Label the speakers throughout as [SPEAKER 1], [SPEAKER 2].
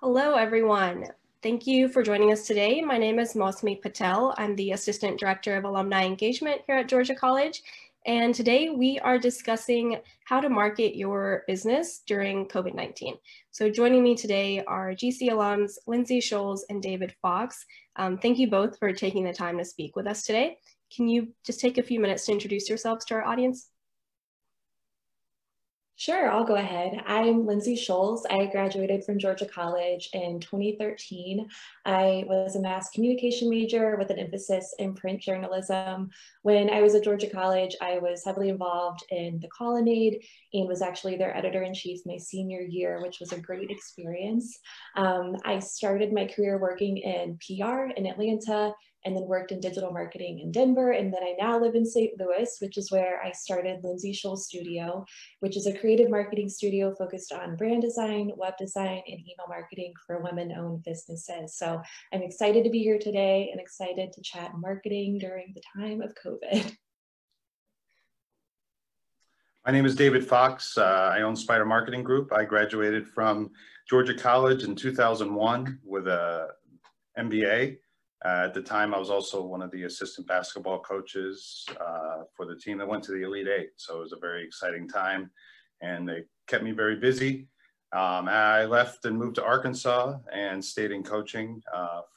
[SPEAKER 1] Hello, everyone. Thank you for joining us today. My name is Mausmi Patel. I'm the Assistant Director of Alumni Engagement here at Georgia College. And today we are discussing how to market your business during COVID-19. So joining me today are GC alums Lindsay Scholz and David Fox. Thank you both for taking the time to speak with us today. Can you just take a few minutes to introduce yourselves to our audience?
[SPEAKER 2] Sure, I'll go ahead. I'm Lindsay Scholz. I graduated from Georgia College in 2013. I was a mass communication major with an emphasis in print journalism. When I was at Georgia College, I was heavily involved in the Colonnade and was actually their editor-in-chief my senior year, which was a great experience. I started my career working in PR in Atlanta, and then worked in digital marketing in Denver. And then I now live in St. Louis, which is where I started Lindsay Scholz Studio, which is a creative marketing studio focused on brand design, web design, and email marketing for women-owned businesses. So I'm excited to be here today and excited to chat marketing during the time of COVID.
[SPEAKER 3] My name is David Fox. I own Spider Marketing Group. I graduated from Georgia College in 2001 with an MBA. At the time, I was also one of the assistant basketball coaches for the team that went to the Elite Eight. So it was a very exciting time and they kept me very busy. I left and moved to Arkansas and stayed in coaching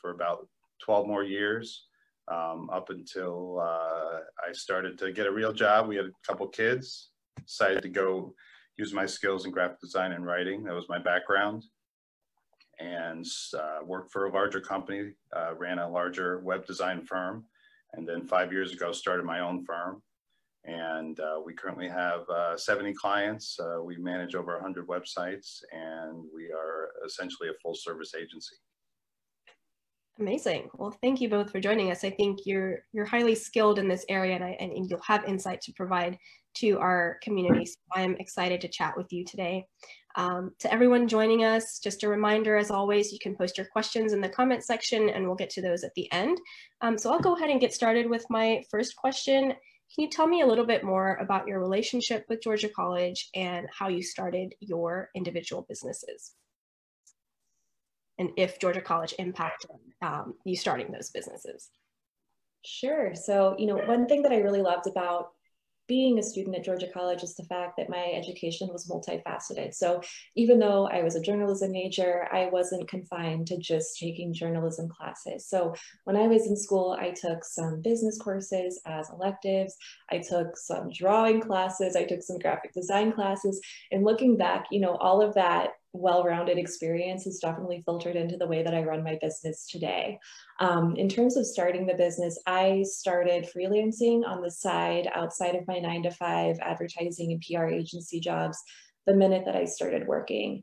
[SPEAKER 3] for about 12 more years up until I started to get a real job. We had a couple kids, decided to go use my skills in graphic design and writing. That was my background. And worked for a larger company, ran a larger web design firm, and then 5 years ago started my own firm. And we currently have 70 clients. We manage over 100 websites, and we are essentially a full service agency.
[SPEAKER 1] Amazing. Well, thank you both for joining us. I think you're highly skilled in this area, and you'll have insight to provide to our community. So I'm excited to chat with you today. To everyone joining us, just a reminder, as always, you can post your questions in the comment section and we'll get to those at the end. So I'll go ahead and get started with my first question. Can you tell me a little bit more about your relationship with Georgia College and how you started your individual businesses? And if Georgia College impacted you starting those businesses?
[SPEAKER 2] Sure. So, one thing that I really loved about being a student at Georgia College is the fact that my education was multifaceted. So even though I was a journalism major, I wasn't confined to just taking journalism classes. So when I was in school, I took some business courses as electives. I took some drawing classes. I took some graphic design classes. And looking back, all of that well-rounded experience has definitely filtered into the way that I run my business today. In terms of starting the business, I started freelancing on the side outside of my 9-to-5 advertising and PR agency jobs the minute that I started working,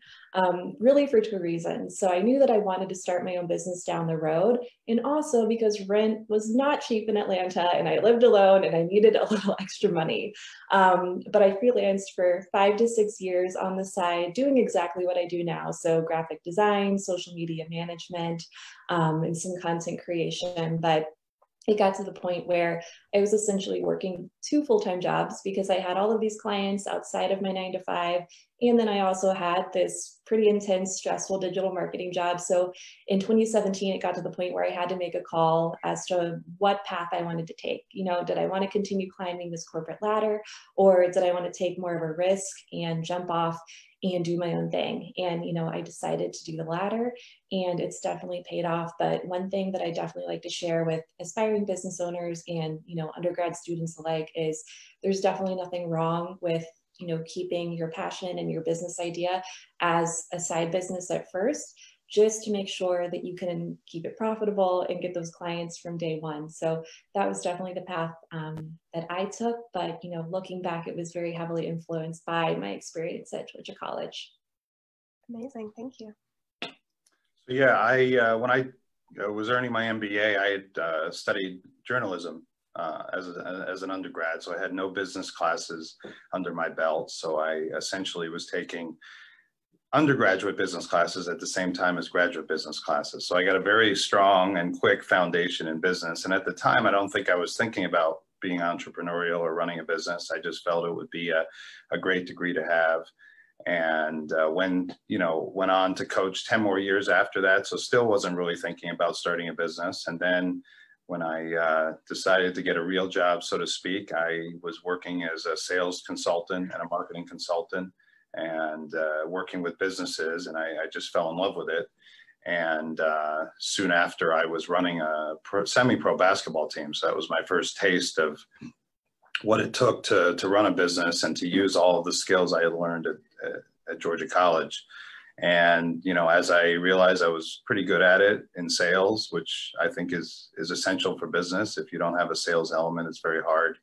[SPEAKER 2] really for two reasons. So I knew that I wanted to start my own business down the road, and also because rent was not cheap in Atlanta and I lived alone and I needed a little extra money. But I freelanced for 5 to 6 years on the side, doing exactly what I do now. So graphic design, social media management, and some content creation. But it got to the point where I was essentially working 2 full-time jobs because I had all of these clients outside of my 9-to-5. And then I also had this pretty intense, stressful digital marketing job. So in 2017, it got to the point where I had to make a call as to what path I wanted to take. Did I want to continue climbing this corporate ladder, or did I want to take more of a risk and jump off and do my own thing? And, I decided to do the latter, and it's definitely paid off. But one thing that I definitely like to share with aspiring business owners and, undergrad students alike is there's definitely nothing wrong with, keeping your passion and your business idea as a side business at first, just to make sure that you can keep it profitable and get those clients from day one. So that was definitely the path that I took. But, looking back, it was very heavily influenced by my experience at Georgia College.
[SPEAKER 1] Amazing. Thank you.
[SPEAKER 3] So yeah, when I was earning my MBA, I had studied journalism as an undergrad. So I had no business classes under my belt. So I essentially was taking undergraduate business classes at the same time as graduate business classes. So I got a very strong and quick foundation in business. And at the time, I don't think I was thinking about being entrepreneurial or running a business. I just felt it would be a great degree to have. And went on to coach 10 more years after that. So still wasn't really thinking about starting a business. And then when I decided to get a real job, so to speak, I was working as a sales consultant and a marketing consultant and working with businesses, and I just fell in love with it. And soon after, I was running a semi-pro basketball team. So that was my first taste of what it took to run a business and to use all of the skills I had learned at Georgia College. And, as I realized I was pretty good at it in sales, which I think is essential for business. If you don't have a sales element, it's very hard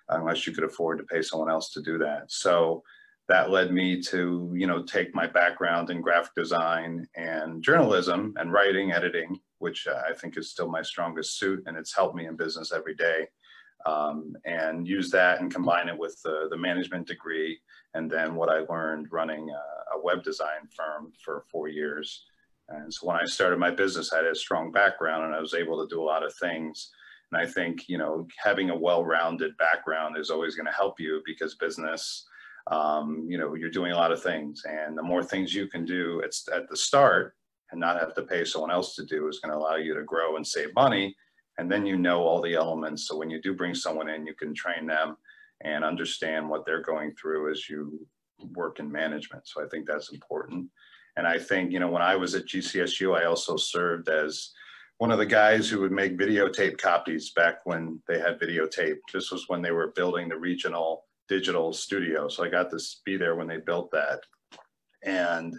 [SPEAKER 3] unless you could afford to pay someone else to do that. So that led me to, take my background in graphic design and journalism and writing, editing, which I think is still my strongest suit, and it's helped me in business every day. And use that and combine it with the management degree, and then what I learned running a web design firm for 4 years. And so when I started my business, I had a strong background and I was able to do a lot of things. And I think, having a well-rounded background is always going to help you, because business, you're doing a lot of things, and the more things you can do at the start and not have to pay someone else to do is going to allow you to grow and save money. And then all the elements. So when you do bring someone in, you can train them and understand what they're going through as you work in management. So I think that's important. And I think, when I was at GCSU, I also served as one of the guys who would make videotape copies back when they had videotape. This was when they were building the regional digital studio. So I got to be there when they built that. And,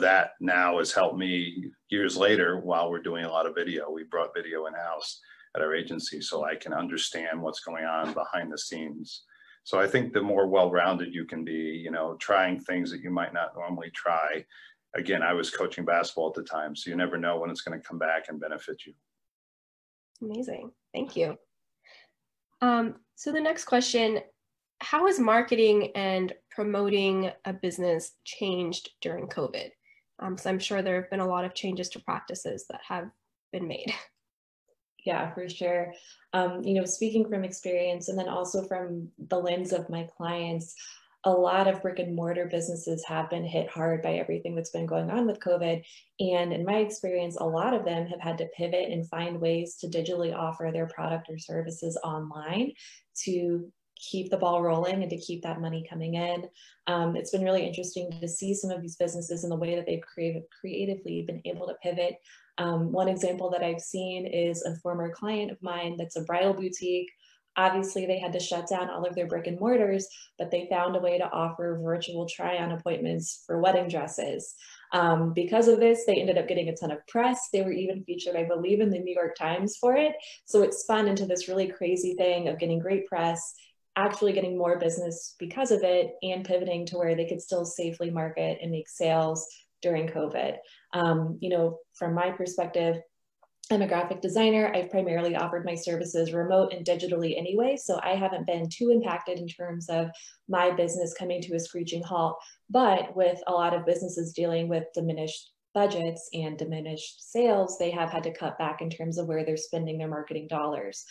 [SPEAKER 3] that now has helped me years later while we're doing a lot of video. We brought video in-house at our agency so I can understand what's going on behind the scenes. So I think the more well-rounded you can be, trying things that you might not normally try. Again, I was coaching basketball at the time, so you never know when it's going to come back and benefit you.
[SPEAKER 1] Amazing. Thank you. So the next question, how has marketing and promoting a business changed during COVID? So I'm sure there have been a lot of changes to practices that have been made.
[SPEAKER 2] Yeah, for sure. Speaking from experience and then also from the lens of my clients, a lot of brick and mortar businesses have been hit hard by everything that's been going on with COVID. And in my experience, a lot of them have had to pivot and find ways to digitally offer their product or services online to keep the ball rolling and to keep that money coming in. It's been really interesting to see some of these businesses and the way that they've creatively been able to pivot. One example that I've seen is a former client of mine that's a bridal boutique. Obviously, they had to shut down all of their brick and mortars, but they found a way to offer virtual try-on appointments for wedding dresses. Because of this, they ended up getting a ton of press. They were even featured, I believe, in the New York Times for it. So it spun into this really crazy thing of getting great press, actually getting more business because of it, and pivoting to where they could still safely market and make sales during COVID. From my perspective, I'm a graphic designer. I've primarily offered my services remote and digitally anyway, so I haven't been too impacted in terms of my business coming to a screeching halt. But with a lot of businesses dealing with diminished budgets and diminished sales, they have had to cut back in terms of where they're spending their marketing dollars.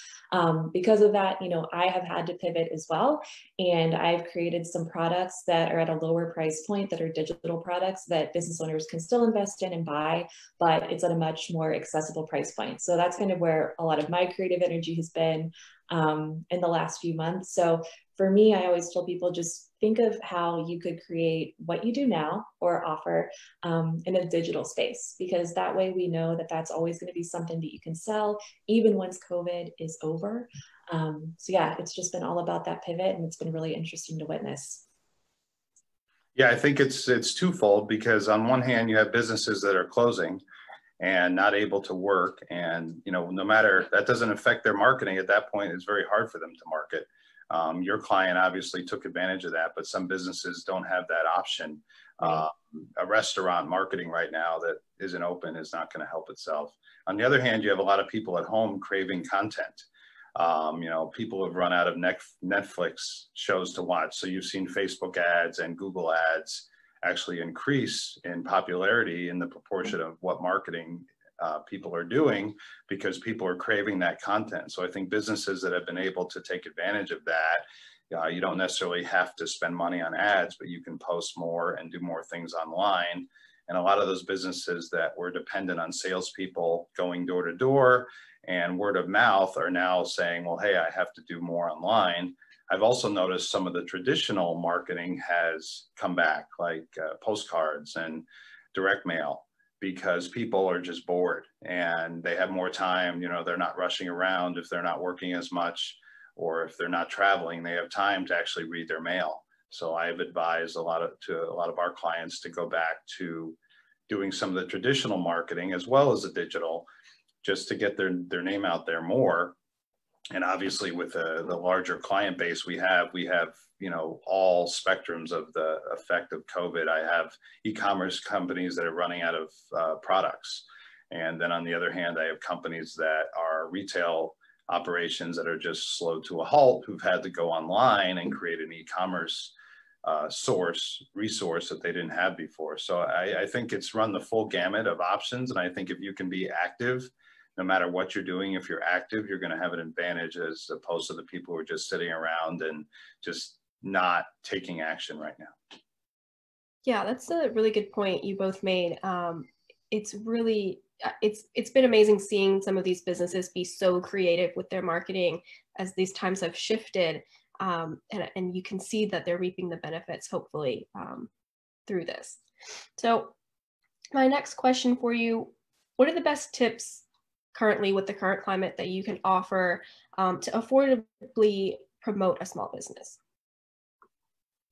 [SPEAKER 2] Because of that, I have had to pivot as well. And I've created some products that are at a lower price point that are digital products that business owners can still invest in and buy, but it's at a much more accessible price point. So that's kind of where a lot of my creative energy has been in the last few months. So for me, I always tell people, just think of how you could create what you do now or offer in a digital space, because that way we know that that's always going to be something that you can sell even once COVID is over. So yeah, it's just been all about that pivot, and it's been really interesting to witness.
[SPEAKER 3] Yeah, I think it's twofold, because on one hand, you have businesses that are closing and not able to work. And, no matter, that doesn't affect their marketing at that point. It's very hard for them to market. Your client obviously took advantage of that, but some businesses don't have that option.
[SPEAKER 2] Right.
[SPEAKER 3] A restaurant marketing right now that isn't open is not going to help itself. On the other hand, you have a lot of people at home craving content. People have run out of Netflix shows to watch. So you've seen Facebook ads and Google ads actually increase in popularity in the proportion of what marketing people are doing, because people are craving that content. So I think businesses that have been able to take advantage of that You don't necessarily have to spend money on ads, but you can post more and do more things online. And a lot of those businesses that were dependent on salespeople going door to door and word of mouth are now saying, well, hey, I have to do more online. I've also noticed some of the traditional marketing has come back, like postcards and direct mail, because people are just bored and they have more time. You know, they're not rushing around if they're not working as much, or if they're not traveling, they have time to actually read their mail. So I've advised a lot of our clients to go back to doing some of the traditional marketing as well as the digital, just to get their name out there more. And obviously with the larger client base we have, you know, all spectrums of the effect of COVID. I have e-commerce companies that are running out of products. And then on the other hand, I have companies that are retail operations that are just slowed to a halt, who've had to go online and create an e-commerce resource that they didn't have before. So I think it's run the full gamut of options. And I think if you can be active, no matter what you're doing, if you're active, you're going to have an advantage as opposed to the people who are just sitting around and just not taking action right now.
[SPEAKER 1] Yeah, that's a really good point you both made. It's really, it's been amazing seeing some of these businesses be so creative with their marketing as these times have shifted. And you can see that they're reaping the benefits, hopefully, through this. So my next question for you, what are the best tips currently with the current climate that you can offer to affordably promote a small business?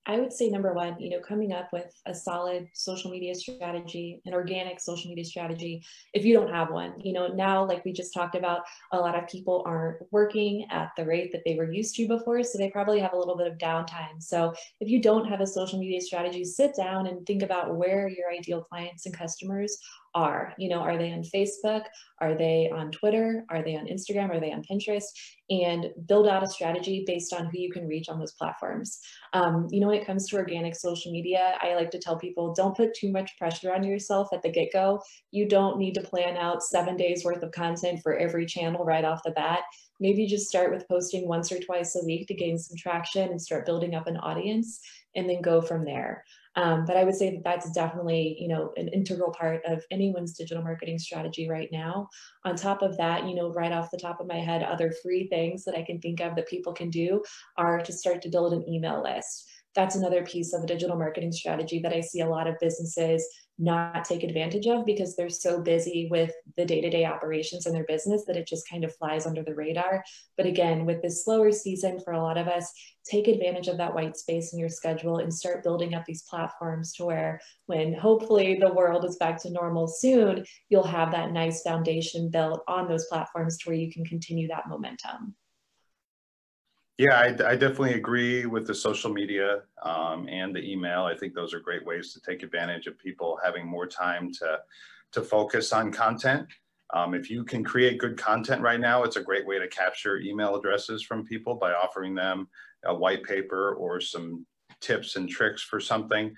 [SPEAKER 2] I would say number one, you know, coming up with a solid social media strategy, an organic social media strategy. If you don't have one, you know, now, like we just talked about, a lot of people aren't working at the rate that they were used to before, so they probably have a little bit of downtime. So if you don't have a social media strategy, sit down and think about where your ideal clients and customers are. You know, are they on Facebook? Are they on Twitter? Are they on Instagram? Are they on Pinterest? And build out a strategy based on who you can reach on those platforms. You know, when it comes to organic social media, I like to tell people, don't put too much pressure on yourself at the get-go. You don't need to plan out 7 days worth of content for every channel right off the bat. Maybe just start with posting once or twice a week to gain some traction and start building up an audience, and then go from there. But I would say that that's definitely, you know, an integral part of anyone's digital marketing strategy right now. On top of that, you know, right off the top of my head, other free things that I can think of that people can do are to start to build an email list. That's another piece of a digital marketing strategy that I see a lot of businesses not take advantage of because they're so busy with the day-to-day operations in their business that it just kind of flies under the radar. But again, with this slower season for a lot of us, take advantage of that white space in your schedule and start building up these platforms to where when hopefully the world is back to normal soon, you'll have that nice foundation built on those platforms to where you can continue that momentum.
[SPEAKER 3] Yeah, I definitely agree with the social media and the email. I think those are great ways to take advantage of people having more time to focus on content. If you can create good content right now, it's a great way to capture email addresses from people by offering them a white paper or some tips and tricks for something.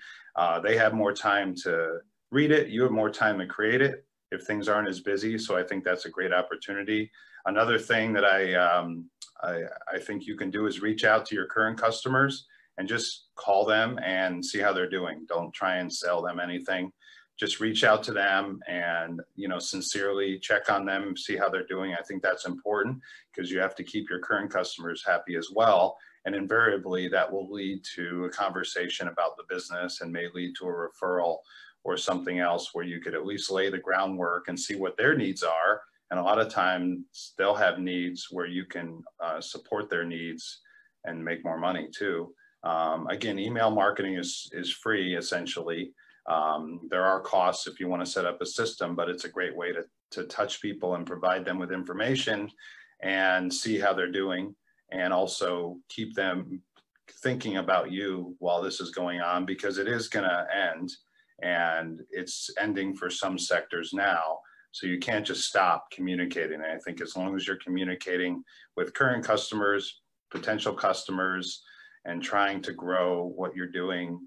[SPEAKER 3] They have more time to read it. You have more time to create it if things aren't as busy. So I think that's a great opportunity. Another thing that I think you can do is reach out to your current customers and just call them and see how they're doing. Don't try and sell them anything. Just reach out to them and, you know, sincerely check on them, see how they're doing. I think that's important because you have to keep your current customers happy as well. And invariably that will lead to a conversation about the business and may lead to a referral or something else where you could at least lay the groundwork and see what their needs are. And a lot of times they'll have needs where you can support their needs and make more money too. Again, email marketing is free essentially. There are costs if you want to set up a system, but it's a great way to touch people and provide them with information and see how they're doing, and also keep them thinking about you while this is going on, because it is going to end, and it's ending for some sectors now. So you can't just stop communicating. And I think as long as you're communicating with current customers, potential customers, and trying to grow what you're doing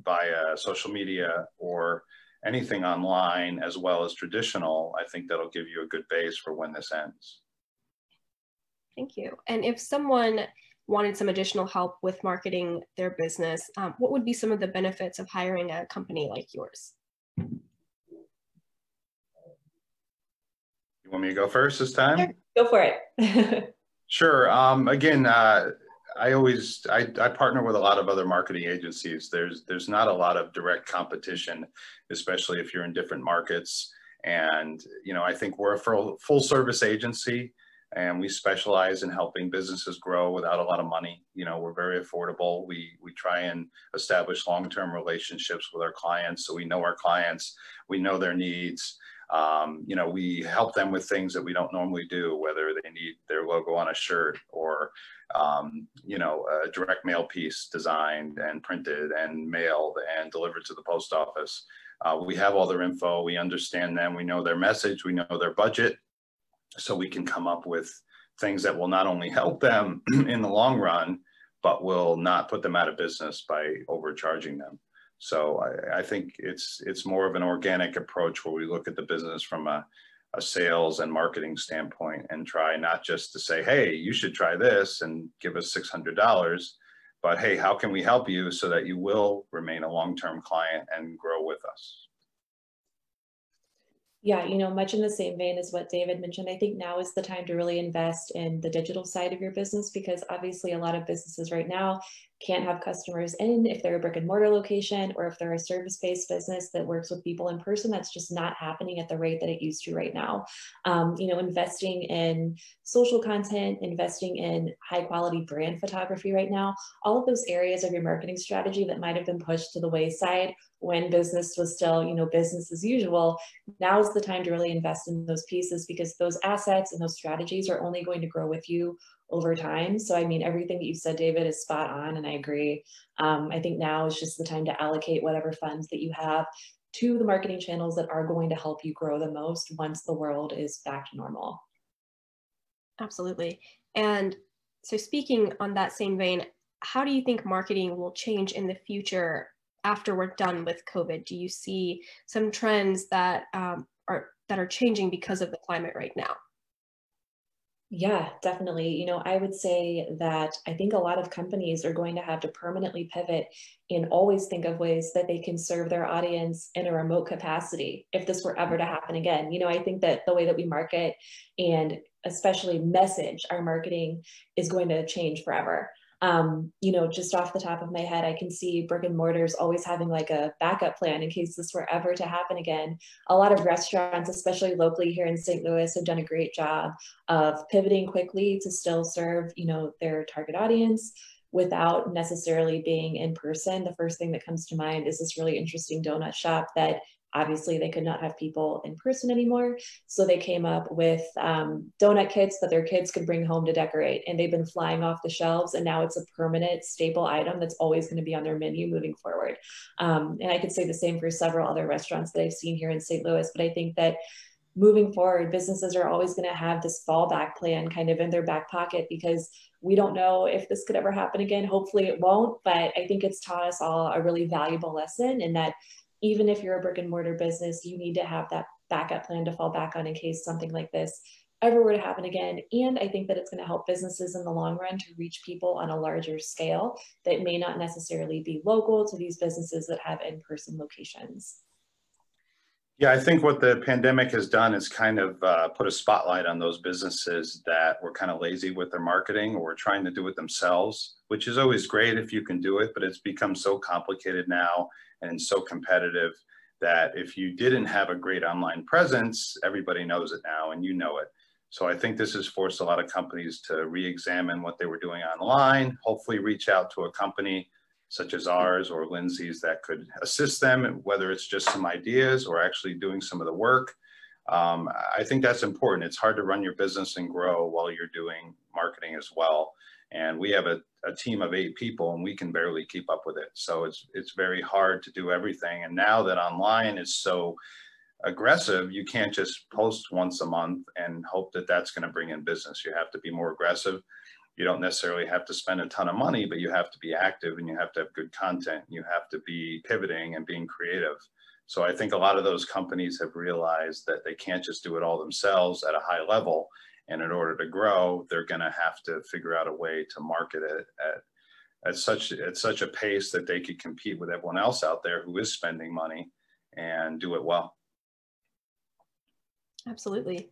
[SPEAKER 3] via social media or anything online as well as traditional, I think that'll give you a good base for when this ends.
[SPEAKER 1] Thank you. And if someone wanted some additional help with marketing their business, what would be some of the benefits of hiring a company like yours?
[SPEAKER 3] You want me to go first this time?
[SPEAKER 2] Sure. Go for it.
[SPEAKER 3] Sure. Again, I partner with a lot of other marketing agencies. There's not a lot of direct competition, especially if you're in different markets. And, you know, I think we're a full service agency, and we specialize in helping businesses grow without a lot of money. You know, we're very affordable. We try and establish long-term relationships with our clients. So we know our clients, we know their needs. You know, we help them with things that we don't normally do, whether they need their logo on a shirt or, you know, a direct mail piece designed and printed and mailed and delivered to the post office. We have all their info, we understand them, we know their message, we know their budget, so we can come up with things that will not only help them in the long run, but will not put them out of business by overcharging them. So I think it's more of an organic approach where we look at the business from a sales and marketing standpoint and try not just to say, hey, you should try this and give us $600, but hey, how can we help you so that you will remain a long-term client and grow with us?
[SPEAKER 2] Yeah, you know, much in the same vein as what David mentioned, I think now is the time to really invest in the digital side of your business, because obviously a lot of businesses right now can't have customers in if they're a brick and mortar location, or if they're a service-based business that works with people in person. That's just not happening at the rate that it used to right now. You know, investing in social content, investing in high quality brand photography right now, all of those areas of your marketing strategy that might have been pushed to the wayside when business was still, you know, business as usual. Now is the time to really invest in those pieces, because those assets and those strategies are only going to grow with you over time. So, I mean, everything that you said, David, is spot on, and I agree. I think now is just the time to allocate whatever funds that you have to the marketing channels that are going to help you grow the most once the world is back to normal.
[SPEAKER 1] Absolutely. And so speaking on that same vein, how do you think marketing will change in the future after we're done with COVID? Do you see some trends that are changing because of the climate right now?
[SPEAKER 2] Yeah, definitely. You know, I would say that I think a lot of companies are going to have to permanently pivot and always think of ways that they can serve their audience in a remote capacity if this were ever to happen again. You know, I think that the way that we market and especially message our marketing is going to change forever. You know, just off the top of my head, I can see brick and mortars always having like a backup plan in case this were ever to happen again. A lot of restaurants, especially locally here in St. Louis, have done a great job of pivoting quickly to still serve, you know, their target audience without necessarily being in person. The first thing that comes to mind is this really interesting donut shop that obviously they could not have people in person anymore. So they came up with donut kits that their kids could bring home to decorate. And they've been flying off the shelves. And now it's a permanent staple item that's always going to be on their menu moving forward. And I could say the same for several other restaurants that I've seen here in St. Louis. But I think that moving forward, businesses are always going to have this fallback plan kind of in their back pocket, because we don't know if this could ever happen again. Hopefully it won't. But I think it's taught us all a really valuable lesson in that even if you're a brick and mortar business, you need to have that backup plan to fall back on in case something like this ever were to happen again. And I think that it's going to help businesses in the long run to reach people on a larger scale that may not necessarily be local to these businesses that have in-person locations.
[SPEAKER 3] Yeah, I think what the pandemic has done is kind of put a spotlight on those businesses that were kind of lazy with their marketing or were trying to do it themselves, which is always great if you can do it, but it's become so complicated now and so competitive that if you didn't have a great online presence, everybody knows it now and you know it. So I think this has forced a lot of companies to re-examine what they were doing online, hopefully reach out to a company such as ours or Lindsay's that could assist them, whether it's just some ideas or actually doing some of the work. I think that's important. It's hard to run your business and grow while you're doing marketing as well. And we have a team of 8 people and we can barely keep up with it. So it's very hard to do everything. And now that online is so aggressive, you can't just post once a month and hope that that's going to bring in business. You have to be more aggressive. You don't necessarily have to spend a ton of money, but you have to be active and you have to have good content. You have to be pivoting and being creative. So I think a lot of those companies have realized that they can't just do it all themselves at a high level. And in order to grow, they're going to have to figure out a way to market it at such a pace that they could compete with everyone else out there who is spending money and do it well.
[SPEAKER 1] Absolutely.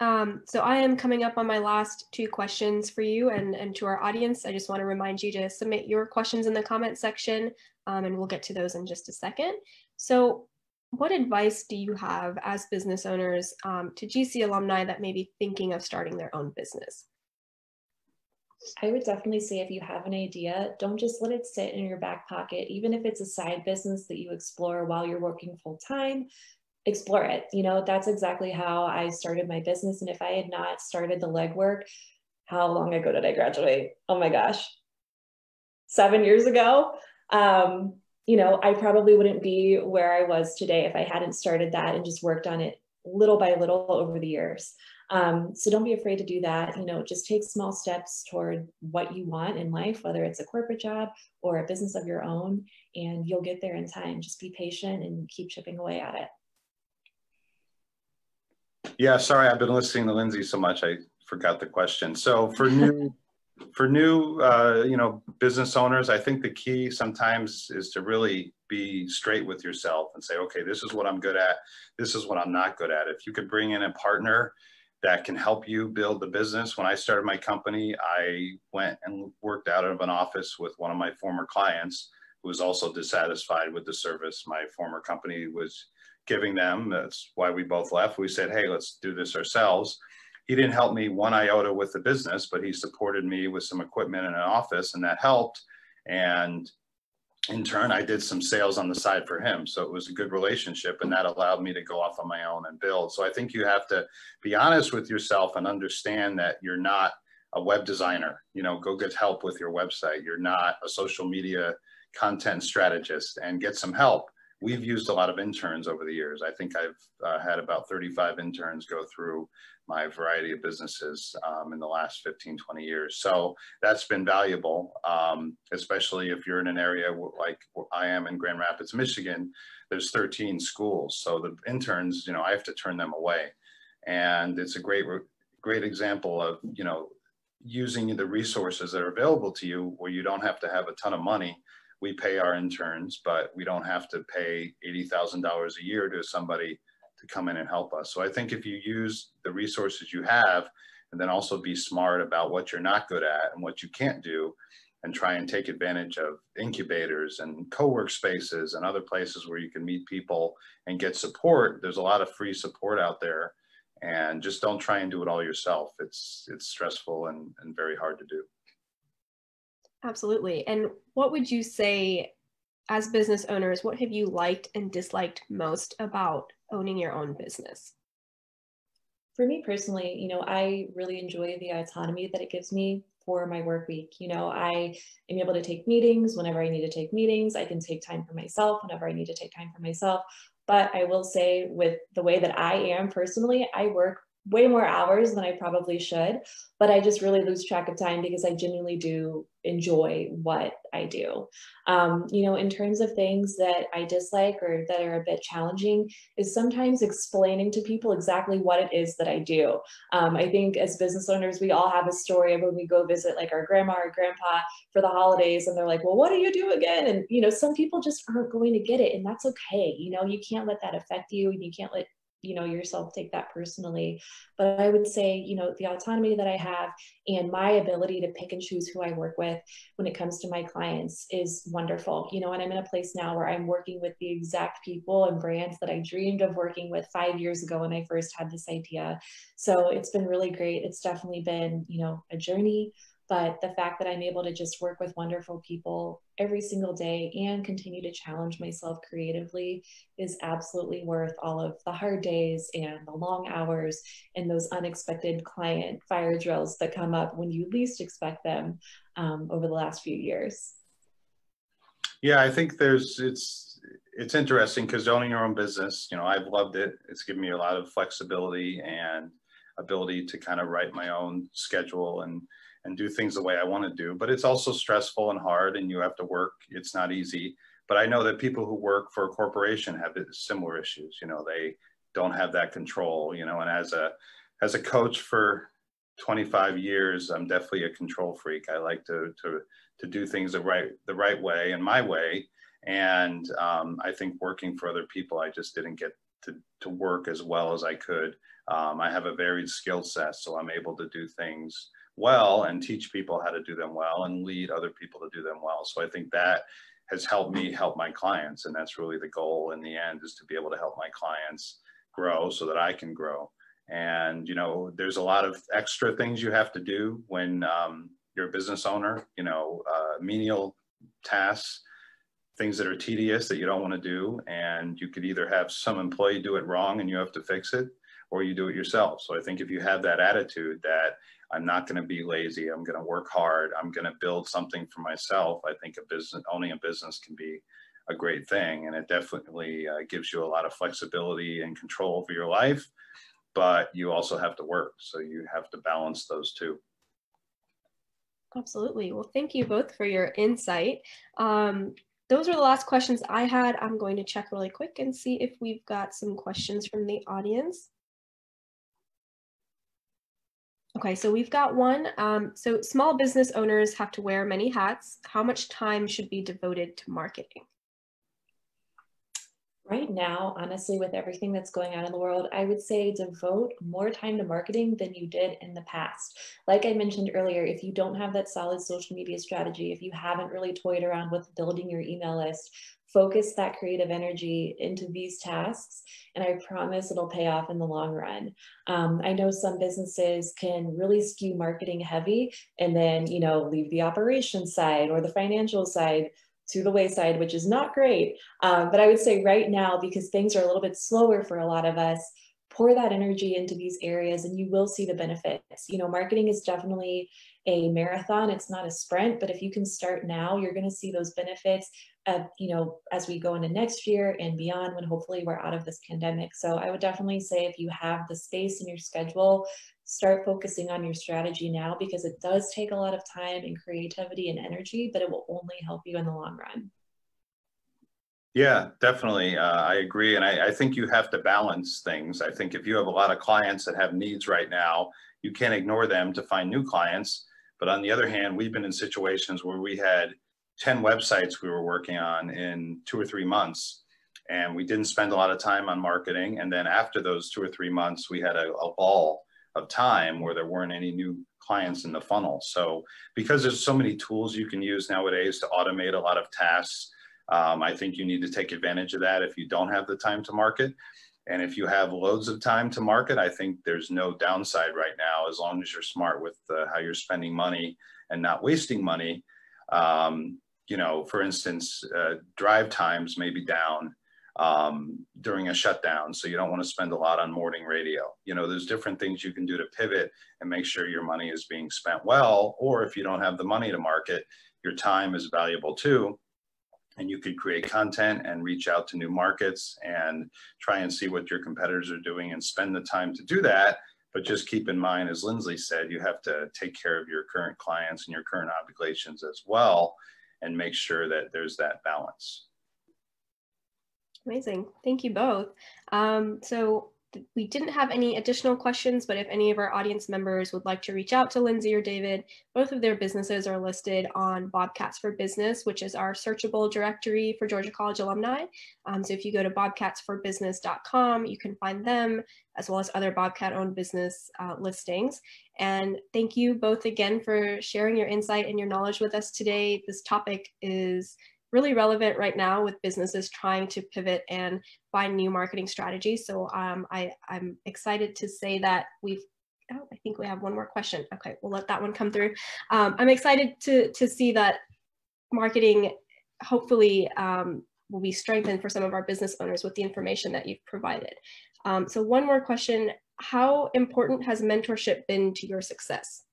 [SPEAKER 1] So I am coming up on my last 2 questions for you and to our audience. I just want to remind you to submit your questions in the comment section, and we'll get to those in just a second. So what advice do you have as business owners to GC alumni that may be thinking of starting their own business?
[SPEAKER 2] I would definitely say if you have an idea, don't just let it sit in your back pocket. Even if it's a side business that you explore while you're working full time, explore it. You know, that's exactly how I started my business. And if I had not started the legwork, how long ago did I graduate? Oh my gosh, 7 years ago. You know, I probably wouldn't be where I was today if I hadn't started that and just worked on it little by little over the years. So don't be afraid to do that. You know, just take small steps toward what you want in life, whether it's a corporate job or a business of your own, and you'll get there in time. Just be patient and keep chipping away at it.
[SPEAKER 3] Yeah, sorry, I've been listening to Lindsay so much, I forgot the question. So for new, you know, business owners, I think the key sometimes is to really be straight with yourself and say, okay, this is what I'm good at. This is what I'm not good at. If you could bring in a partner that can help you build the business. When I started my company, I went and worked out of an office with one of my former clients who was also dissatisfied with the service my former company was giving them. That's why we both left. We said, hey, let's do this ourselves. He didn't help me one iota with the business, but he supported me with some equipment in an office, and that helped. And in turn, I did some sales on the side for him. So it was a good relationship, and that allowed me to go off on my own and build. So I think you have to be honest with yourself and understand that you're not a web designer. You know, go get help with your website. You're not a social media content strategist, and get some help. We've used a lot of interns over the years. I think I've had about 35 interns go through my variety of businesses in the last 15, 20 years. So that's been valuable, especially if you're in an area like I am in Grand Rapids, Michigan. There's 13 schools. So the interns, you know, I have to turn them away. And it's a great example of, you know, using the resources that are available to you where you don't have to have a ton of money. We pay our interns, but we don't have to pay $80,000 a year to somebody to come in and help us. So I think if you use the resources you have, and then also be smart about what you're not good at and what you can't do, and try and take advantage of incubators and co-work spaces and other places where you can meet people and get support. There's a lot of free support out there, and just don't try and do it all yourself. It's stressful and very hard to do.
[SPEAKER 1] Absolutely. And what would you say, as business owners, what have you liked and disliked most about owning your own business?
[SPEAKER 2] For me personally, you know, I really enjoy the autonomy that it gives me for my work week. You know, I am able to take meetings whenever I need to take meetings. I can take time for myself whenever I need to take time for myself. But I will say, with the way that I am personally, I work way more hours than I probably should, but I just really lose track of time because I genuinely do enjoy what I do. You know, in terms of things that I dislike or that are a bit challenging is sometimes explaining to people exactly what it is that I do. I think as business owners, we all have a story of when we go visit like our grandma or grandpa for the holidays, and they're like, well, what do you do again? And, you know, some people just aren't going to get it, and that's okay. You know, you can't let that affect you, and you can't let yourself take that personally. But I would say, you know, the autonomy that I have and my ability to pick and choose who I work with when it comes to my clients is wonderful. You know, and I'm in a place now where I'm working with the exact people and brands that I dreamed of working with 5 years ago when I first had this idea. So it's been really great. It's definitely been, you know, a journey. But the fact that I'm able to just work with wonderful people every single day and continue to challenge myself creatively is absolutely worth all of the hard days and the long hours and those unexpected client fire drills that come up when you least expect them over the last few years.
[SPEAKER 3] Yeah, I think it's interesting because owning your own business, you know, I've loved it. It's given me a lot of flexibility and ability to kind of write my own schedule and do things the way I want to do. But it's also stressful and hard, and you have to work. It's not easy. But I know that people who work for a corporation have similar issues. You know, they don't have that control, you know, and as a coach for 25 years, I'm definitely a control freak. I like to do things the right way and my way. And I think working for other people, I just didn't get to work as well as I could. I have a varied skill set, so I'm able to do things well and teach people how to do them well and lead other people to do them well. So I think that has helped me help my clients. And that's really the goal in the end, is to be able to help my clients grow so that I can grow. And, you know, there's a lot of extra things you have to do when you're a business owner, you know, menial tasks, things that are tedious that you don't want to do. And you could either have some employee do it wrong and you have to fix it, or you do it yourself. So I think if you have that attitude that I'm not going to be lazy, I'm going to work hard, I'm going to build something for myself, I think owning a business can be a great thing. And it definitely gives you a lot of flexibility and control over your life, but you also have to work. So you have to balance those two.
[SPEAKER 1] Absolutely. Well, thank you both for your insight. Those are the last questions I had. I'm going to check really quick and see if we've got some questions from the audience. Okay, so we've got one. So small business owners have to wear many hats. How much time should be devoted to marketing?
[SPEAKER 2] Right now, honestly, with everything that's going on in the world, I would say devote more time to marketing than you did in the past. Like I mentioned earlier, if you don't have that solid social media strategy, if you haven't really toyed around with building your email list, focus that creative energy into these tasks, and I promise it'll pay off in the long run. I know some businesses can really skew marketing heavy and then, you know, leave the operations side or the financial side to the wayside, which is not great. But I would say right now, because things are a little bit slower for a lot of us, pour that energy into these areas and you will see the benefits. You know, marketing is definitely a marathon. It's not a sprint, but if you can start now, you're going to see those benefits, you know, as we go into next year and beyond, when hopefully we're out of this pandemic. So I would definitely say, if you have the space in your schedule, start focusing on your strategy now, because it does take a lot of time and creativity and energy, but it will only help you in the long run.
[SPEAKER 3] Yeah, definitely. I agree. And I think you have to balance things. I think if you have a lot of clients that have needs right now, you can't ignore them to find new clients. But on the other hand, we've been in situations where we had 10 websites we were working on in 2 or 3 months, and we didn't spend a lot of time on marketing. And then after those 2 or 3 months, we had a ball of time where there weren't any new clients in the funnel. So because there's so many tools you can use nowadays to automate a lot of tasks, I think you need to take advantage of that if you don't have the time to market. And if you have loads of time to market, I think there's no downside right now, as long as you're smart with how you're spending money and not wasting money. You know, for instance, drive times may be down during a shutdown, so you don't want to spend a lot on morning radio. You know, there's different things you can do to pivot and make sure your money is being spent well. Or if you don't have the money to market, your time is valuable too. And you could create content and reach out to new markets and try and see what your competitors are doing and spend the time to do that. But just keep in mind, as Lindsay said, you have to take care of your current clients and your current obligations as well, and make sure that there's that balance.
[SPEAKER 1] Amazing. Thank you both. So we didn't have any additional questions, but if any of our audience members would like to reach out to Lindsay or David, both of their businesses are listed on Bobcats for Business, which is our searchable directory for Georgia College alumni. So if you go to bobcatsforbusiness.com, you can find them, as well as other Bobcat-owned business listings. And thank you both again for sharing your insight and your knowledge with us today. This topic is really relevant right now with businesses trying to pivot and find new marketing strategies. So I'm excited to say that I think we have one more question. Okay, we'll let that one come through. I'm excited to see that marketing hopefully will be strengthened for some of our business owners with the information that you've provided. So one more question: how important has mentorship been to your success?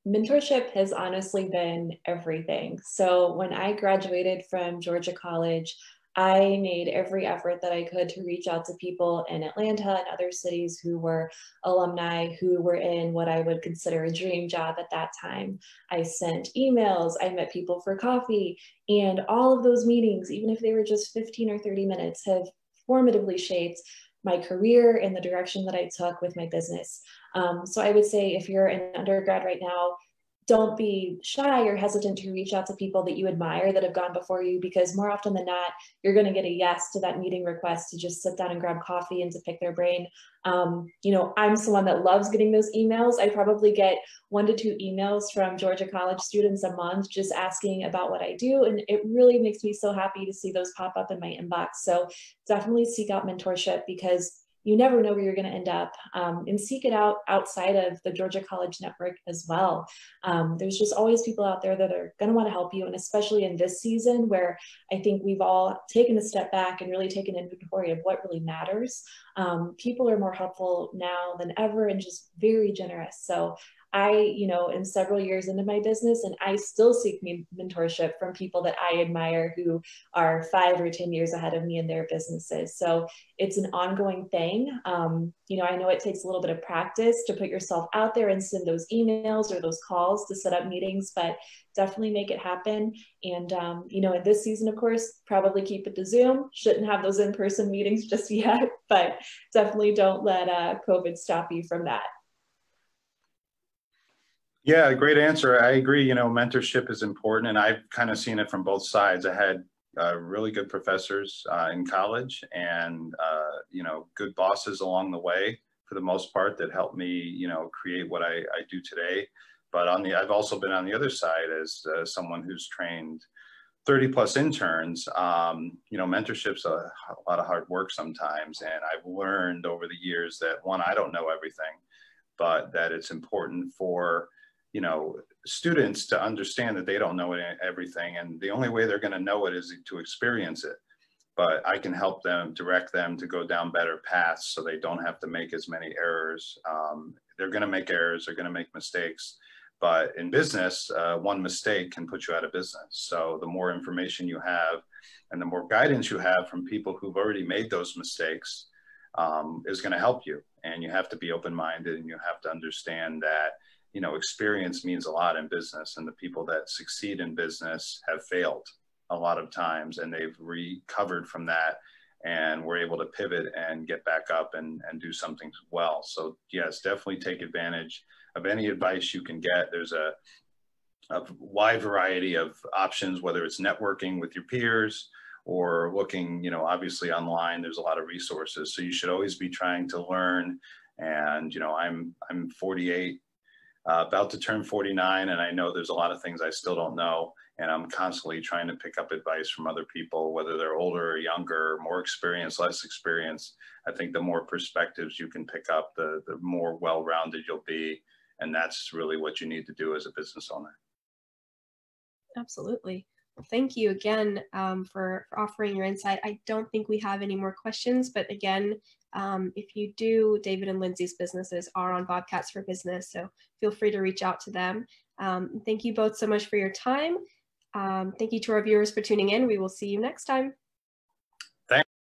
[SPEAKER 2] Mentorship has honestly been everything. So when I graduated from Georgia College, I made every effort that I could to reach out to people in Atlanta and other cities who were alumni, who were in what I would consider a dream job at that time. I sent emails, I met people for coffee, and all of those meetings, even if they were just 15 or 30 minutes, have formatively shaped my career and the direction that I took with my business. So I would say if you're an undergrad right now, don't be shy or hesitant to reach out to people that you admire that have gone before you, because more often than not, you're going to get a yes to that meeting request to just sit down and grab coffee and to pick their brain. You know, I'm someone that loves getting those emails. I probably get 1 to 2 emails from Georgia College students a month just asking about what I do. And it really makes me so happy to see those pop up in my inbox. So definitely seek out mentorship, because you never know where you're going to end up, and seek it out outside of the Georgia College network as well. There's just always people out there that are going to want to help you. And especially in this season where I think we've all taken a step back and really taken inventory of what really matters. People are more helpful now than ever and just very generous. So I, you know, am several years into my business and I still seek mentorship from people that I admire who are 5 or 10 years ahead of me in their businesses. So it's an ongoing thing. You know, I know it takes a little bit of practice to put yourself out there and send those emails or those calls to set up meetings, but definitely make it happen. And, you know, in this season, of course, probably keep it to Zoom. Shouldn't have those in-person meetings just yet, but definitely don't let COVID stop you from that.
[SPEAKER 3] Yeah, great answer. I agree. You know, mentorship is important, and I've kind of seen it from both sides. I had really good professors in college, and you know, good bosses along the way for the most part that helped me, you know, create what I do today. But I've also been on the other side as someone who's trained 30+ interns. You know, mentorship's a lot of hard work sometimes, and I've learned over the years that, one, I don't know everything, but that it's important for, you know, students to understand that they don't know everything, and the only way they're going to know it is to experience it. But I can help them, direct them to go down better paths so they don't have to make as many errors. They're going to make errors, they're going to make mistakes, but in business, one mistake can put you out of business. So the more information you have and the more guidance you have from people who've already made those mistakes is going to help you. And you have to be open-minded, and you have to understand that, you know, experience means a lot in business, and the people that succeed in business have failed a lot of times, and they've recovered from that and were able to pivot and get back up and do something well. So yes, definitely take advantage of any advice you can get. There's a wide variety of options, whether it's networking with your peers or looking, you know, obviously online, there's a lot of resources. So you should always be trying to learn. And, you know, I'm 48, about to turn 49, and I know there's a lot of things I still don't know, and I'm constantly trying to pick up advice from other people, whether they're older or younger, more experienced, less experienced. I think the more perspectives you can pick up, the more well-rounded you'll be, and that's really what you need to do as a business owner.
[SPEAKER 1] Absolutely. Well, thank you again for offering your insight. I don't think we have any more questions, but again, if you do, David and Lindsay's businesses are on Bobcats for Business, so feel free to reach out to them. Thank you both so much for your time. Thank you to our viewers for tuning in. We will see you next time.